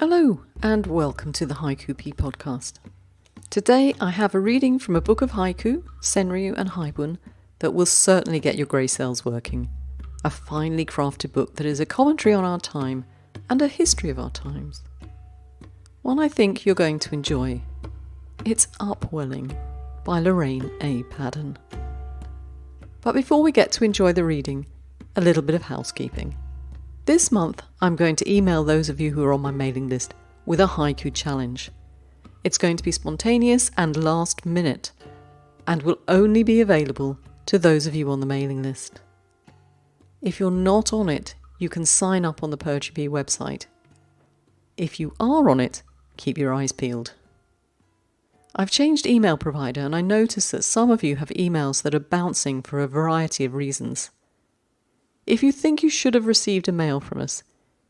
Hello and welcome to the Haiku P podcast. Today I have a reading from a book of haiku, Senryu and Haibun, that will certainly get your grey cells working. A finely crafted book that is a commentary on our time and a history of our times. One I think you're going to enjoy. It's Upwelling by Lorraine A. Padden. But before we get to enjoy the reading, a little bit of housekeeping. This month, I'm going to email those of you who are on my mailing list with a haiku challenge. It's going to be spontaneous and last minute, and will only be available to those of you on the mailing list. If you're not on it, you can sign up on the Poetry Bee website. If you are on it, keep your eyes peeled. I've changed email provider and I notice that some of you have emails that are bouncing for a variety of reasons. If you think you should have received a mail from us,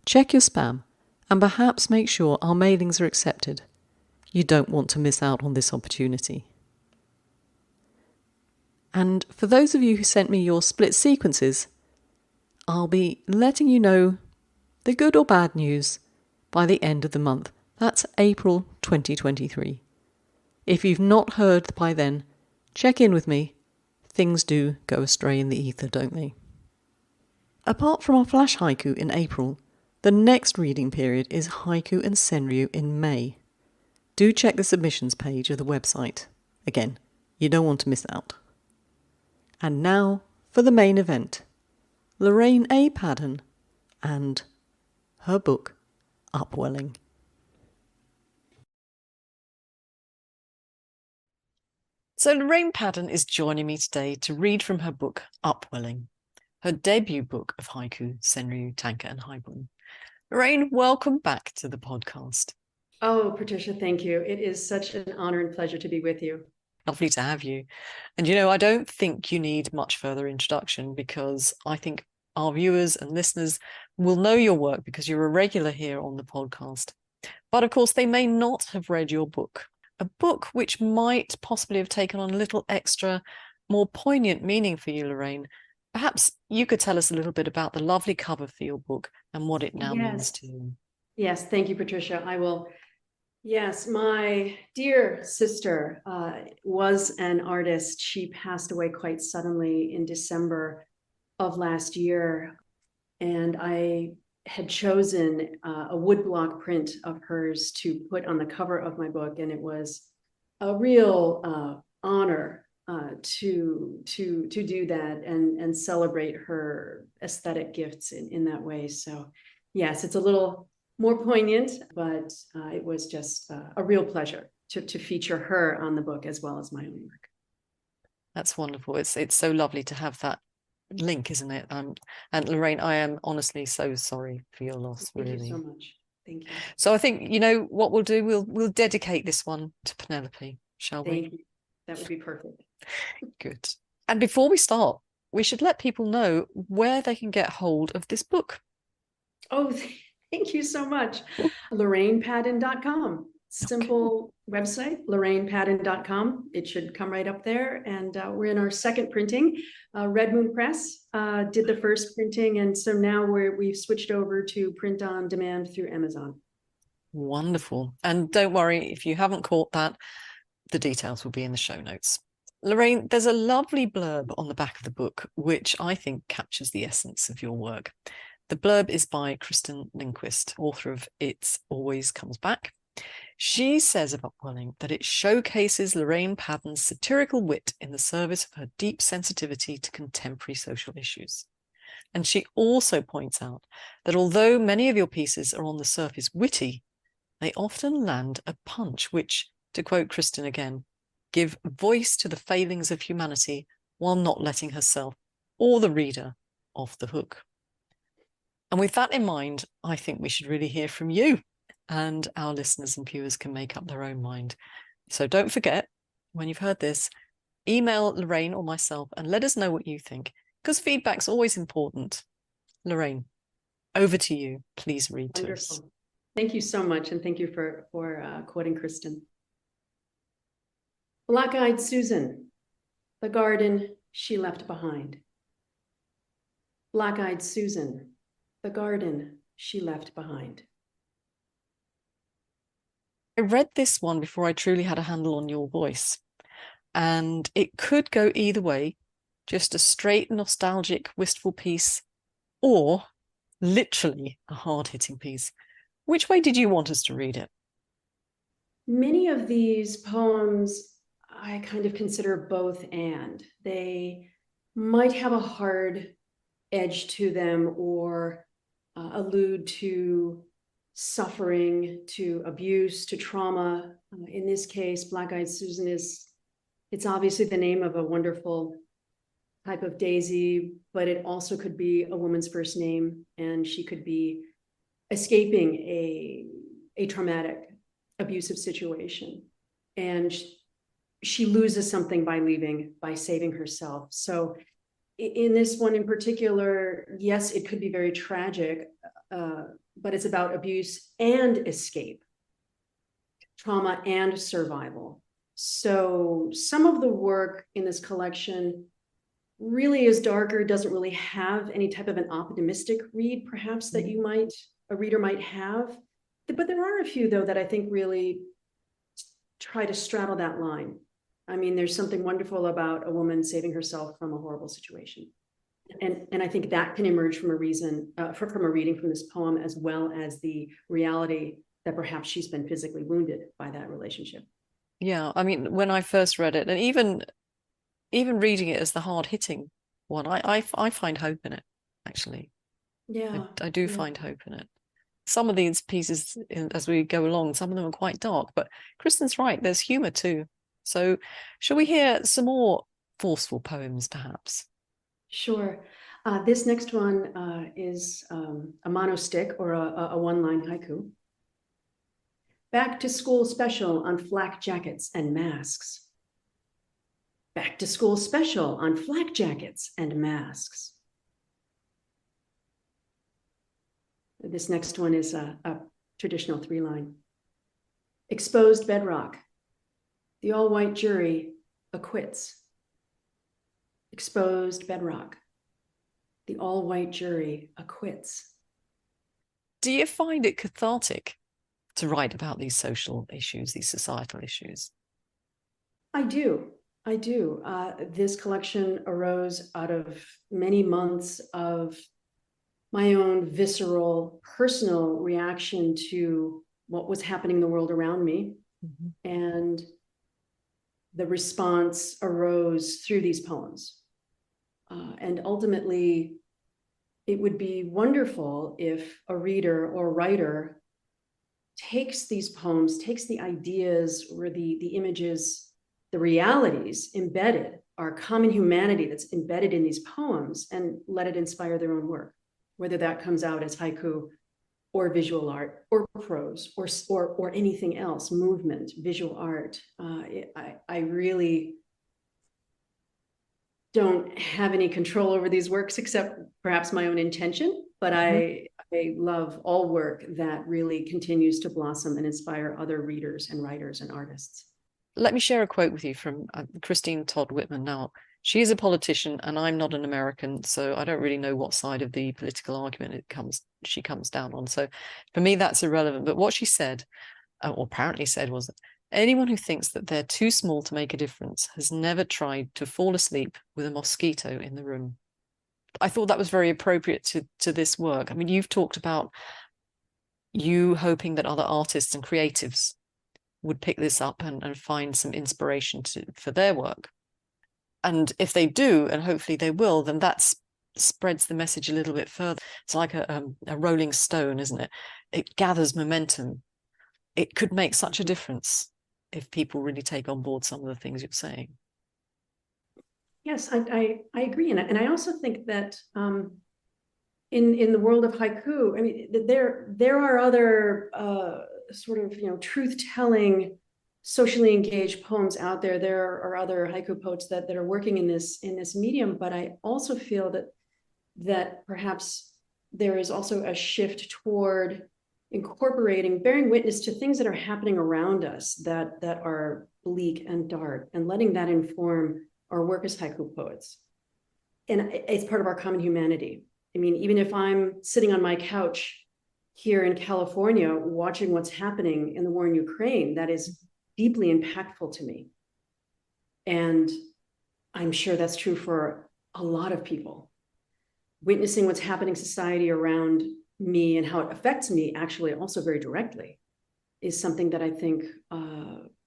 check your spam and perhaps make sure our mailings are accepted. You don't want to miss out on this opportunity. And for those of you who sent me your split sequences, I'll be letting you know the good or bad news by the end of the month. That's April 2023. If you've not heard by then, check in with me. Things do go astray in the ether, don't they? Apart from our flash haiku in April, the next reading period is haiku and senryu in May. Do check the submissions page of the website. Again, you don't want to miss out. And now for the main event. Lorraine A. Padden and her book, Upwelling. So Lorraine Padden is joining me today to read from her book, Upwelling, her debut book of haiku, senryu, tanka and haibun. Lorraine, welcome back to the podcast. Oh, Patricia, thank you. It is such an honor and pleasure to be with you. Lovely to have you. And I don't think you need much further introduction because I think our viewers and listeners will know your work because you're a regular here on the podcast. But of course, they may not have read your book, a book which might possibly have taken on a little extra, more poignant meaning for you, Lorraine. Perhaps you could tell us a little bit about the lovely cover for your book and what it now means to you. Yes, thank you, Patricia. I will. Yes, my dear sister was an artist. She passed away quite suddenly in December of last year. And I had chosen a woodblock print of hers to put on the cover of my book. And it was a real honor to do that and celebrate her aesthetic gifts in that way. So yes, it's a little more poignant, but it was just a real pleasure to feature her on the book as well as my own work. That's wonderful. It's so lovely to have that link, isn't it? And Lorraine, I am honestly so sorry for your loss. Thank really. you so much. Thank you. So I think what we'll do. We'll dedicate this one to Penelope, shall we? Thank you. That would be perfect. Good. And before we start, we should let people know where they can get hold of this book. Oh, thank you so much. LorrainePadden.com. Simple website, LorrainePadden.com. It should come right up there. And we're in our second printing. Red Moon Press did the first printing. And so now we've switched over to print on demand through Amazon. Wonderful. And don't worry, if you haven't caught that, the details will be in the show notes. Lorraine, there's a lovely blurb on the back of the book, which I think captures the essence of your work. The blurb is by Kristen Lindquist, author of It Always Comes Back. She says of Upwelling that it showcases Lorraine Padden's satirical wit in the service of her deep sensitivity to contemporary social issues. And she also points out that although many of your pieces are on the surface witty, they often land a punch which, to quote Kristen again, give voice to the failings of humanity while not letting herself or the reader off the hook. And with that in mind, I think we should really hear from you, and our listeners and viewers can make up their own mind. So don't forget, when you've heard this, email Lorraine or myself and let us know what you think, because feedback's always important. Lorraine, over to you. Please read to us. Thank you so much, and thank you for quoting Kristen. Black-eyed Susan, the garden she left behind. Black-eyed Susan, the garden she left behind. I read this one before I truly had a handle on your voice, and it could go either way, just a straight nostalgic, wistful piece, or literally a hard-hitting piece. Which way did you want us to read it? Many of these poems I kind of consider both and. They might have a hard edge to them or allude to suffering, to abuse, to trauma. In this case, Black-Eyed Susan it's obviously the name of a wonderful type of daisy, but it also could be a woman's first name, and she could be escaping a traumatic, abusive situation. And she loses something by leaving, by saving herself. So in this one in particular, yes, it could be very tragic, but it's about abuse and escape, trauma and survival. So some of the work in this collection really is darker, doesn't really have any type of an optimistic read, perhaps, that a reader might have. But there are a few, though, that I think really try to straddle that line. I mean, there's something wonderful about a woman saving herself from a horrible situation. And I think that can emerge from a reading from this poem, as well as the reality that perhaps she's been physically wounded by that relationship. Yeah, I mean, when I first read it, and even reading it as the hard-hitting one, I find hope in it, actually. Yeah, I do find hope in it. Some of these pieces, as we go along, some of them are quite dark, but Kristen's right, there's humor too. So shall we hear some more forceful poems, perhaps? Sure. This next one is a monostick, or a one-line haiku. Back to school special on flak jackets and masks. Back to school special on flak jackets and masks. This next one is a traditional three-line. Exposed bedrock. The all-white jury acquits. Exposed bedrock. The all-white jury acquits. Do you find it cathartic to write about these social issues, these societal issues? I do. I do. This collection arose out of many months of my own visceral, personal reaction to what was happening in the world around me. Mm-hmm. And the response arose through these poems. And ultimately, it would be wonderful if a reader or writer takes these poems, takes the ideas or the images, the realities embedded, our common humanity that's embedded in these poems, and let it inspire their own work, whether that comes out as haiku or visual art or prose or anything else, movement, visual art. I really don't have any control over these works except perhaps my own intention, but I love all work that really continues to blossom and inspire other readers and writers and artists. Let me share a quote with you from Christine Todd Whitman. Now, she is a politician and I'm not an American, so I don't really know what side of the political argument she comes down on. So for me, that's irrelevant. But what she said, or apparently said, was that anyone who thinks that they're too small to make a difference has never tried to fall asleep with a mosquito in the room. I thought that was very appropriate to this work. I mean, you've talked about you hoping that other artists and creatives would pick this up and find some inspiration for their work. And if they do, and hopefully they will, then that spreads the message a little bit further. It's like a rolling stone, isn't it? It gathers momentum. It could make such a difference if people really take on board some of the things you're saying. Yes, I agree. And I also think that in the world of haiku, I mean, there are other sort of, truth-telling, socially engaged poems out there. There are other haiku poets that are working in this medium, but I also feel that perhaps there is also a shift toward incorporating, bearing witness to things that are happening around us that are bleak and dark, and letting that inform our work as haiku poets. And it's part of our common humanity. I mean, even if I'm sitting on my couch here in California, watching what's happening in the war in Ukraine, that is deeply impactful to me. And I'm sure that's true for a lot of people. Witnessing what's happening in society around me and how it affects me actually also very directly is something that I think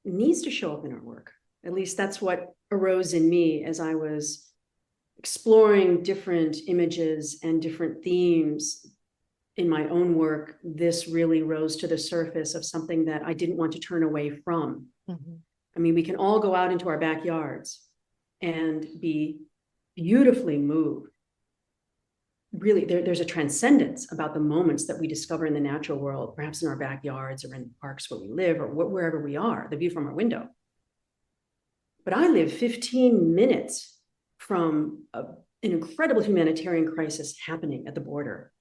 needs to show up in our work. At least that's what arose in me as I was exploring different images and different themes in my own work. This really rose to the surface of something that I didn't want to turn away from. Mm-hmm. I mean, we can all go out into our backyards and be beautifully moved. Really, there's a transcendence about the moments that we discover in the natural world, perhaps in our backyards or in parks where we live or wherever we are, the view from our window. But I live 15 minutes from an incredible humanitarian crisis happening at the border,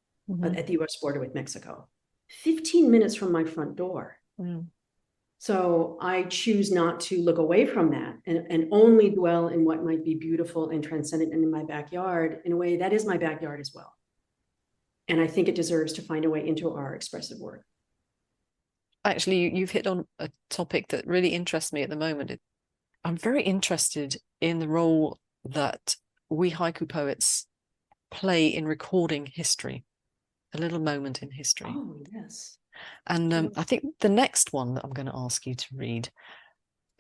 at the US border with Mexico. 15 minutes from my front door. Mm. So I choose not to look away from that and only dwell in what might be beautiful and transcendent in my backyard. In a way, that is my backyard as well. And I think it deserves to find a way into our expressive work. Actually, you've hit on a topic that really interests me at the moment. I'm very interested in the role that we haiku poets play in recording history, a little moment in history. Oh, yes. And I think the next one that I'm going to ask you to read,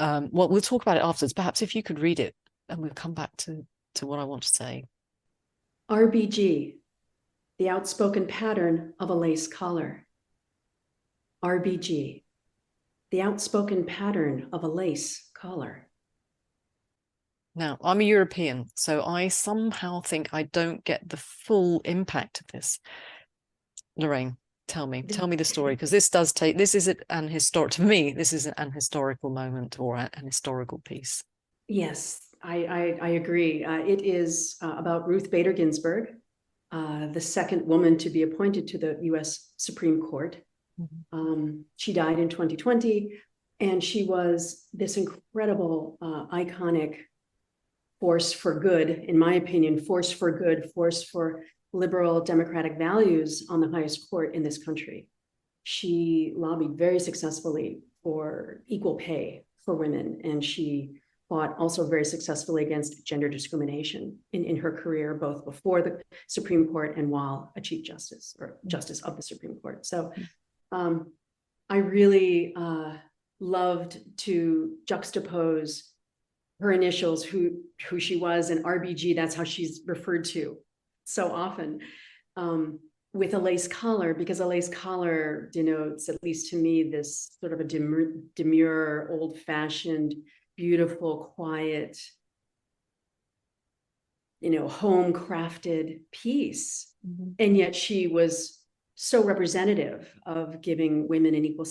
well, we'll talk about it afterwards. Perhaps if you could read it, and we'll come back to what I want to say. RBG, the outspoken pattern of a lace collar. RBG, the outspoken pattern of a lace collar. Now, I'm a European, so I somehow think I don't get the full impact of this. Lorraine, tell me the story, because this is an historical moment or an historical piece. Yes, I agree. It is about Ruth Bader Ginsburg, the second woman to be appointed to the US Supreme Court. Mm-hmm. She died in 2020, and she was this incredible, iconic force for good, in my opinion, force for good, force for liberal democratic values on the highest court in this country. She lobbied very successfully for equal pay for women, and she fought also very successfully against gender discrimination in her career, both before the Supreme Court and while a Chief Justice or Justice of the Supreme Court. So I really loved to juxtapose her initials, who she was, and RBG, that's how she's referred to so often, with a lace collar, because a lace collar denotes, at least to me, this sort of a demure, old-fashioned, beautiful, quiet, home-crafted piece. Mm-hmm. And yet she was so representative of giving women an equal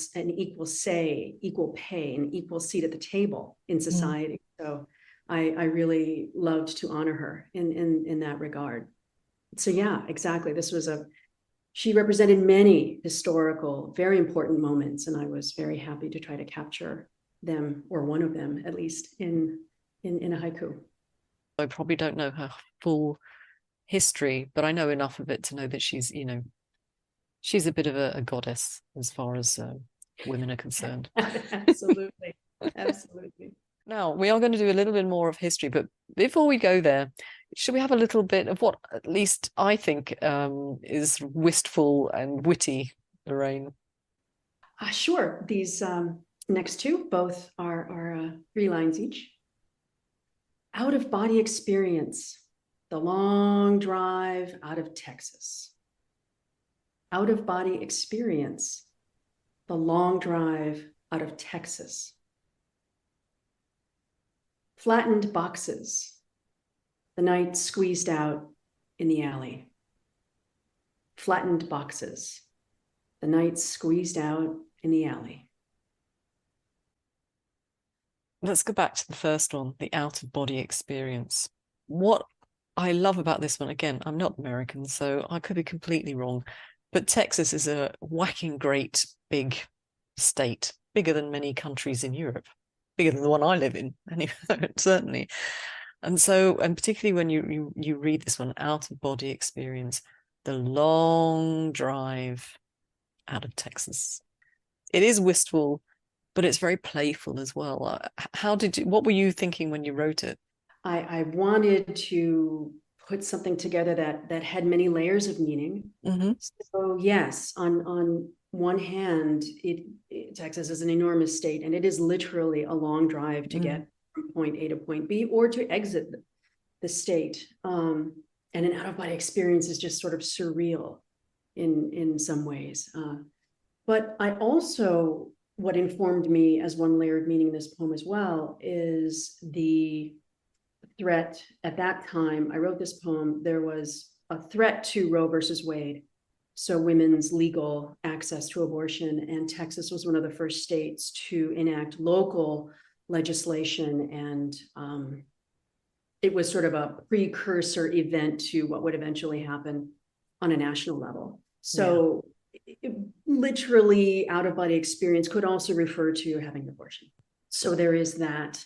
say, equal pay, an equal seat at the table in society. So I really loved to honor her in that regard. So yeah, exactly. She represented many historical, very important moments, and I was very happy to try to capture them, or one of them at least, in a haiku. I probably don't know her full history, but I know enough of it to know that she's a bit of a goddess as far as women are concerned. Absolutely. Absolutely. Now, we are going to do a little bit more of history, but before we go there, should we have a little bit of what at least I think is wistful and witty, Lorraine? Sure. These next two, both are 3 lines each. Out of body experience, the long drive out of Texas. Out of body experience, the long drive out of Texas. Flattened boxes, the night squeezed out in the alley. Flattened boxes, the night squeezed out in the alley. Let's go back to the first one, the out-of-body experience. What I love about this one, again, I'm not American, so I could be completely wrong, but Texas is a whacking great big state, bigger than many countries in Europe, bigger than the one I live in, anyway, certainly. And so, and particularly when you read this one, out-of-body experience, the long drive out of Texas. It is wistful, but it's very playful as well. What were you thinking when you wrote it? I wanted to put something together that had many layers of meaning. Mm-hmm. So yes, on one hand, Texas is an enormous state, and it is literally a long drive to get from point A to point B, or to exit the state. And an out-of-body experience is just sort of surreal in some ways. But I also, what informed me as one layer of meaning in this poem as well is the threat. At that time I wrote this poem, there was a threat to Roe versus Wade, so women's legal access to abortion, and Texas was one of the first states to enact local legislation, and it was sort of a precursor event to what would eventually happen on a national level. So literally out-of-body experience could also refer to having an abortion. So there is that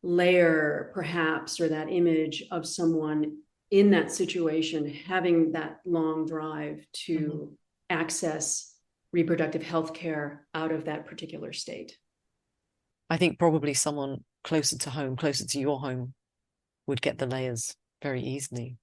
layer, perhaps, or that image of someone in that situation having that long drive to access reproductive health care out of that particular state. I think probably someone closer to home, closer to your home, would get the layers very easily.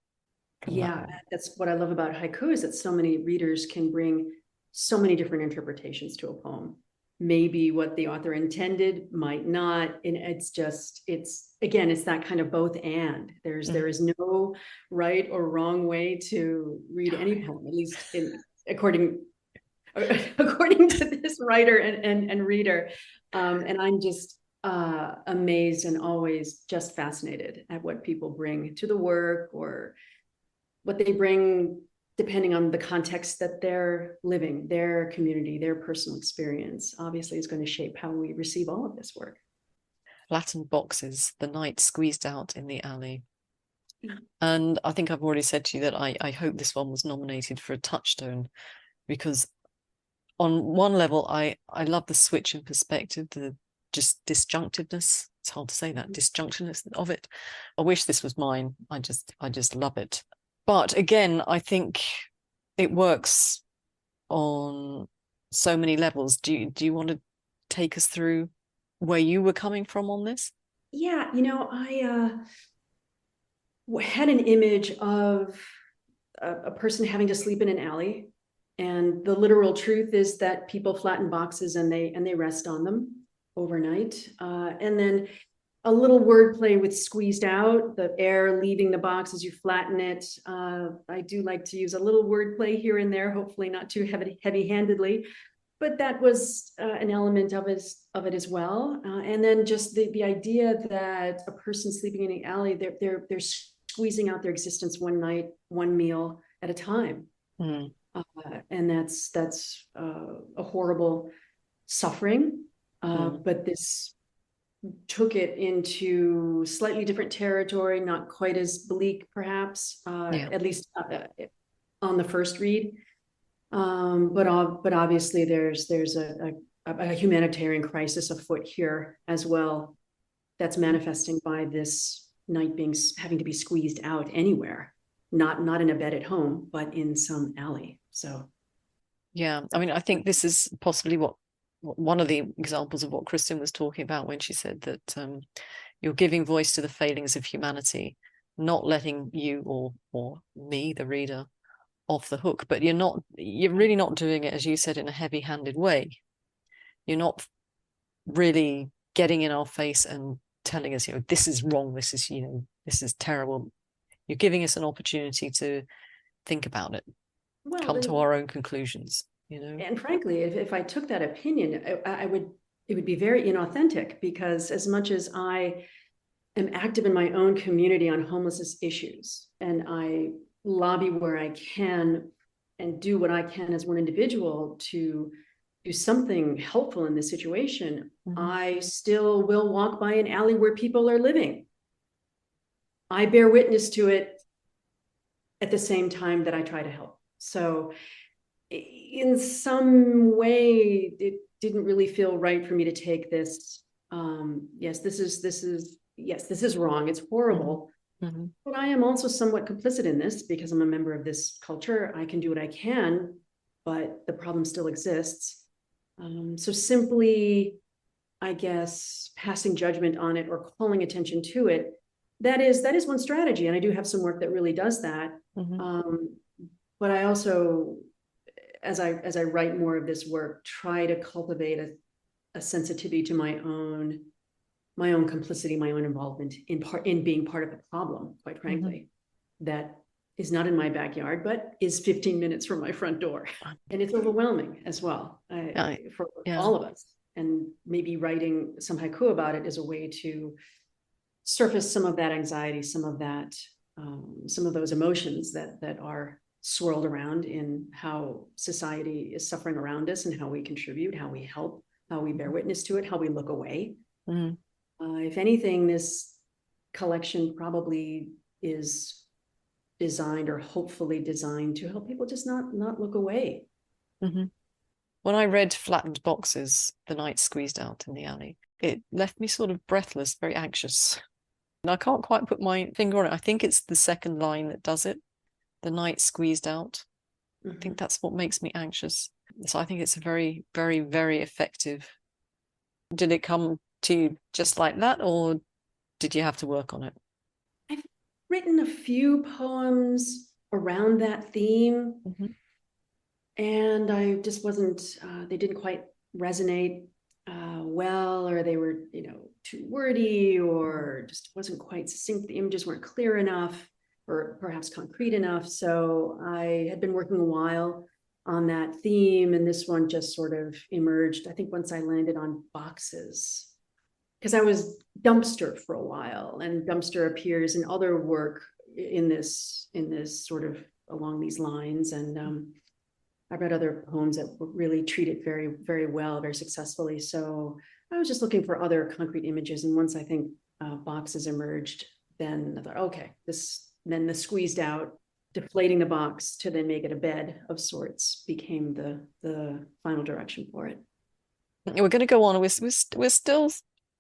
Yeah, that's what I love about haiku, is that so many readers can bring so many different interpretations to a poem. Maybe what the author intended, might not. And it's that kind of both and. There is no right or wrong way to read any poem, at least according to this writer and reader. And I'm just amazed and always just fascinated at what people bring to the work, or what they bring depending on the context that they're living, their community, their personal experience. Obviously is going to shape how we receive all of this work. Flattened boxes, the night squeezed out in the alley. And I think I've already said to you that I hope this one was nominated for a Touchstone, because on one level, I love the switch in perspective, the just disjunctiveness. It's hard to say that, disjunctiveness of it. I wish this was mine. I just love it. But again, I think it works on so many levels. Do you want to take us through where you were coming from on this? Yeah, I had an image of a person having to sleep in an alley, and the literal truth is that people flatten boxes and they rest on them overnight. And then a little wordplay with squeezed out, the air leaving the box as you flatten it. I do like to use a little wordplay here and there, hopefully not too heavy-handedly, but that was an element of it as well. And then just the idea that a person sleeping in the alley, they're squeezing out their existence one night, one meal at a time. And that's a horrible suffering. But this took it into slightly different territory, not quite as bleak, perhaps, at least on the first read. But obviously there's a humanitarian crisis afoot here as well, that's manifesting by this night having to be squeezed out anywhere, not in a bed at home, but in some alley. So yeah, I mean, I think this is possibly one of the examples of what Kristen was talking about when she said that you're giving voice to the failings of humanity, not letting you or me, the reader, off the hook. But you're really not doing it, as you said, in a heavy-handed way. You're not really getting in our face and telling us, this is wrong, this is terrible. You're giving us an opportunity to think about it, come to our own conclusions. And frankly, if I took that opinion, it would be very inauthentic, because as much as I am active in my own community on homelessness issues, and I lobby where I can and do what I can as one individual to do something helpful in this situation, I still will walk by an alley where people are living. I bear witness to it at the same time that I try to help. So in some way, it didn't really feel right for me to take this. Yes, this is wrong. It's horrible. But I am also somewhat complicit in this, because I'm a member of this culture. I can do what I can, but the problem still exists. So simply, I guess, passing judgment on it or calling attention to it, that is one strategy. And I do have some work that really does that. But I also, as I write more of this work, try to cultivate a sensitivity to my own complicity, my own involvement in being part of the problem, quite frankly, that is not in my backyard, but is 15 minutes from my front door. And it's overwhelming as well for all of us. And maybe writing some haiku about it is a way to surface some of that anxiety, some of those emotions that are swirled around in how society is suffering around us and how we contribute, how we help, how we bear witness to it, how we look away. If anything, this collection probably is designed, or hopefully designed, to help people just not look away. When I read Flattened Boxes, The Night Squeezed Out in the Alley, it left me sort of breathless, very anxious. And I can't quite put my finger on it. I think it's the second line that does it. The night squeezed out. I think that's what makes me anxious. So I think it's a very, very, very effective. Did it come to you just like that, or did you have to work on it? I've written a few poems around that theme, and I just wasn't, they didn't quite resonate well, or they were, too wordy, or just wasn't quite succinct. The images weren't clear enough, or perhaps concrete enough. So I had been working a while on that theme, and this one just sort of emerged, I think, once I landed on boxes, because I was dumpster for a while, and dumpster appears in other work in this sort of along these lines. And I read other poems that really treat it very, very well, very successfully. So I was just looking for other concrete images. And once I think boxes emerged, then I thought, okay, then the squeezed out, deflating the box to then make it a bed of sorts became the final direction for it. We're going to go on. We're still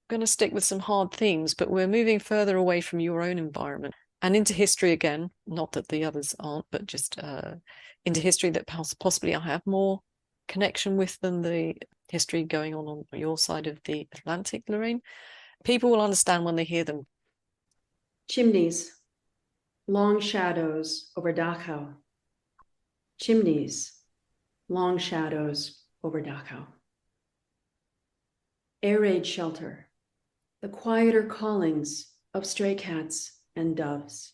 going to stick with some hard themes, but we're moving further away from your own environment and into history again. Not that the others aren't, but just into history that possibly I have more connection with than the history going on your side of the Atlantic, Lorraine. People will understand when they hear them. Chimneys, long shadows over Dachau. Chimneys, long shadows over Dachau. Air raid shelter, the quieter callings of stray cats and doves.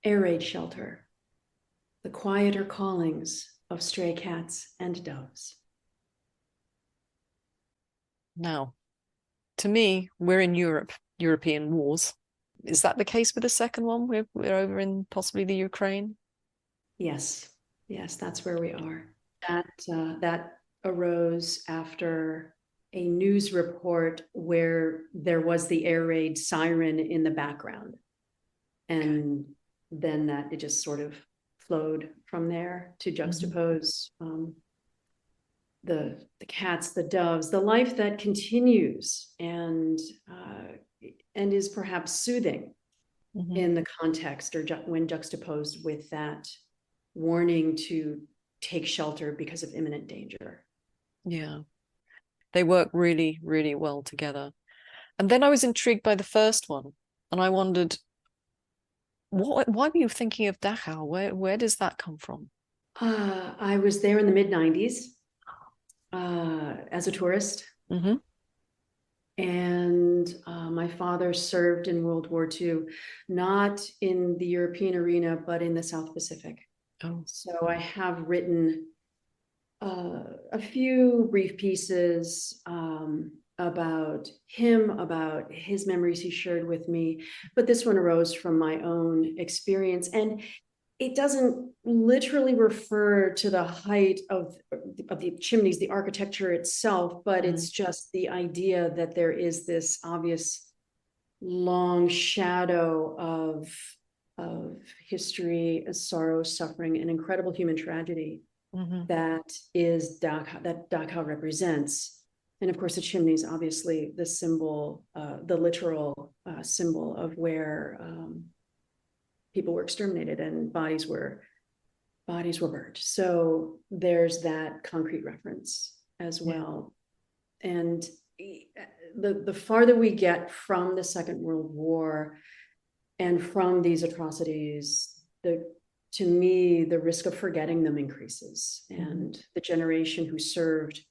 Air raid shelter, the quieter callings of stray cats and doves. Now, to me, we're in Europe, European wars. Is that the case with the second one? We're over in possibly the Ukraine? Yes, that's where we are. That arose after a news report where there was the air raid siren in the background. And then that it just sort of flowed from there to juxtapose the cats, the doves, the life that continues and is perhaps soothing in the context, or when juxtaposed with that warning to take shelter because of imminent danger. Yeah, they work really, really well together. And then I was intrigued by the first one, and I wondered, why were you thinking of Dachau? Where does that come from? I was there in the mid-90s as a tourist. And my father served in World War II, not in the European arena, but in the South Pacific. So I have written a few brief pieces about him, about his memories he shared with me, but this one arose from my own experience. And it doesn't literally refer to the height of the chimneys, the architecture itself, but it's just the idea that there is this obvious long shadow of history, sorrow, suffering, and incredible human tragedy that is Dachau, that Dachau represents. And of course, the chimneys, obviously, the symbol, the literal symbol of where people were exterminated and bodies were bodies were burned. So there's that concrete reference as well. And the farther we get from the Second World War and from these atrocities, to me, the risk of forgetting them increases. And the generation who served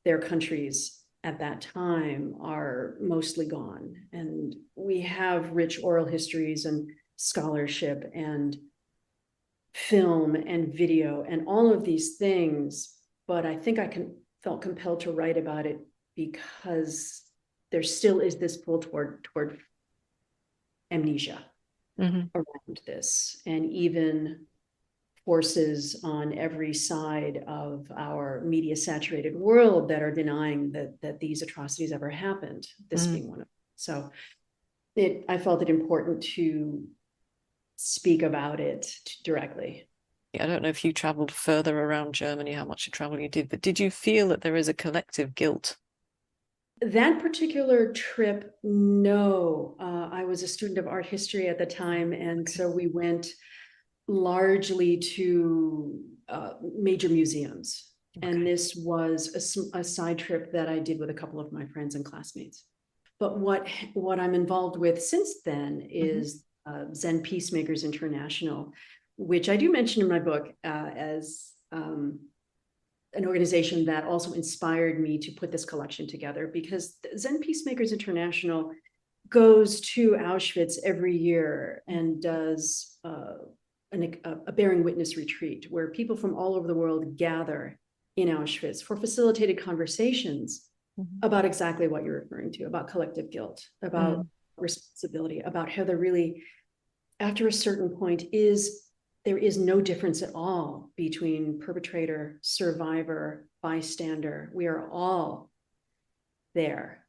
their countries at that time are mostly gone. And we have rich oral histories and scholarship and film and video and all of these things, but I think felt compelled to write about it because there still is this pull toward amnesia around this, and even forces on every side of our media saturated world that are denying that these atrocities ever happened, this being one of them. So I felt it important to speak about it directly. I don't know if you traveled further around Germany, how much travel you did, but did you feel that there is a collective guilt? That particular trip, no. I was a student of art history at the time, and so we went largely to major museums. And this was a side trip that I did with a couple of my friends and classmates. But what I'm involved with since then is Zen Peacemakers International, which I do mention in my book as an organization that also inspired me to put this collection together, because Zen Peacemakers International goes to Auschwitz every year and does a bearing witness retreat where people from all over the world gather in Auschwitz for facilitated conversations about exactly what you're referring to, about collective guilt, about responsibility, about how there really, after a certain point, there is no difference at all between perpetrator, survivor, bystander. We are all there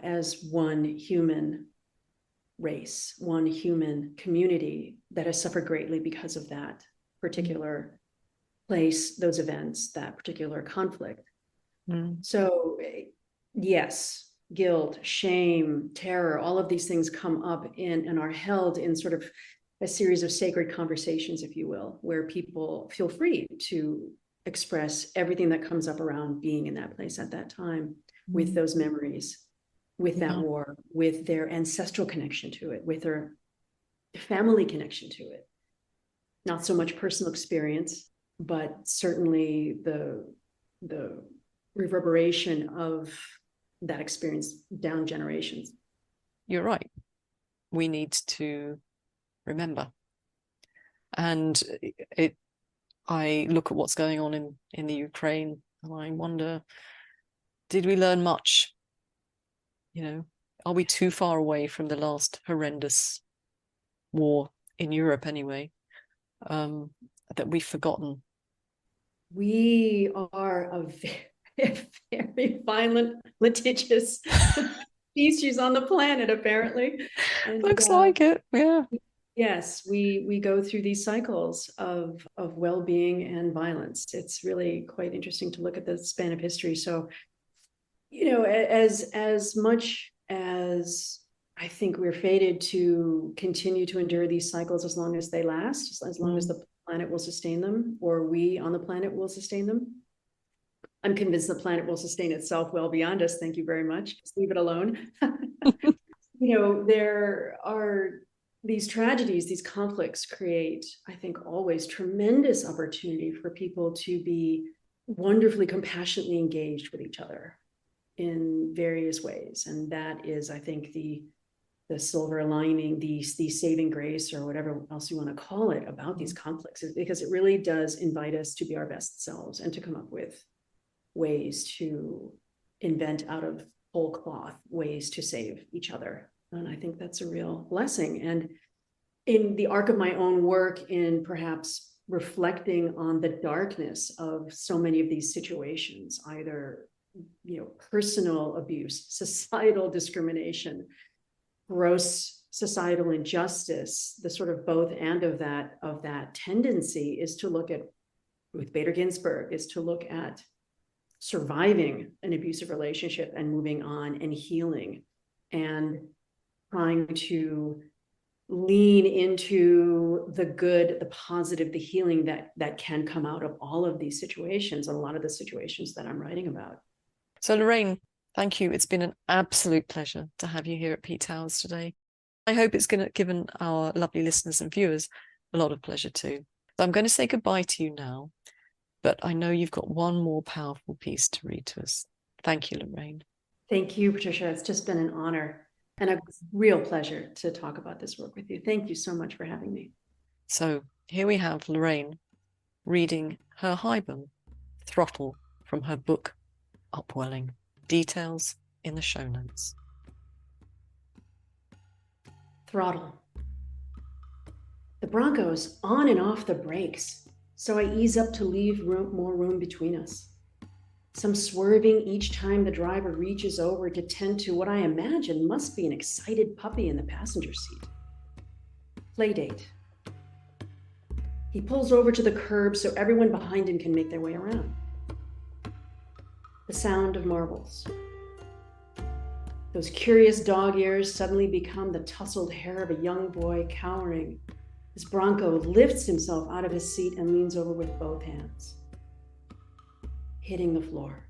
as one human race, one human community that has suffered greatly because of that particular place, those events, that particular conflict. So yes, guilt, shame, terror, all of these things come up and are held in sort of a series of sacred conversations, if you will, where people feel free to express everything that comes up around being in that place at that time, with those memories, with that war, with their ancestral connection to it, with their family connection to it. Not so much personal experience, but certainly the reverberation of that experience down generations. You're right. We need to remember. And I look at what's going on in the Ukraine, and I wonder, did we learn much? Are we too far away from the last horrendous war in Europe anyway, that we've forgotten? We are a very violent, litigious species on the planet, apparently. And, looks like it, yeah. Yes, we go through these cycles of well-being and violence. It's really quite interesting to look at the span of history. So, as much as I think we're fated to continue to endure these cycles as long as they last, as long as the planet will sustain them, or we on the planet will sustain them. I'm convinced the planet will sustain itself well beyond us. Thank you very much. Just leave it alone. There are these tragedies, these conflicts create, I think, always tremendous opportunity for people to be wonderfully compassionately engaged with each other in various ways. And that is, I think, the silver lining, the saving grace, or whatever else you want to call it, about these conflicts, is because it really does invite us to be our best selves and to come up with ways to invent out of whole cloth ways to save each other. And I think that's a real blessing. And in the arc of my own work, in perhaps reflecting on the darkness of so many of these situations, either personal abuse, societal discrimination, gross societal injustice, the sort of both and of that tendency is to look at, Ruth Bader Ginsburg, is to look at surviving an abusive relationship and moving on and healing and trying to lean into the good, the positive, the healing that can come out of all of these situations, and a lot of the situations that I'm writing about. So Lorraine, thank you. It's been an absolute pleasure to have you here at Pete Towers today. I hope it's given our lovely listeners and viewers a lot of pleasure too. So I'm going to say goodbye to you now, but I know you've got one more powerful piece to read to us. Thank you, Lorraine. Thank you, Patricia. It's just been an honor and a real pleasure to talk about this work with you. Thank you so much for having me. So here we have Lorraine reading her Haiku, Throttle, from her book, Upwelling. Details in the show notes. Throttle. The Bronco's on and off the brakes, so I ease up to leave more room between us. Some swerving each time the driver reaches over to tend to what I imagine must be an excited puppy in the passenger seat. Playdate. He pulls over to the curb so everyone behind him can make their way around. The sound of marbles. Those curious dog ears suddenly become the tousled hair of a young boy cowering as Bronco lifts himself out of his seat and leans over with both hands, hitting the floor.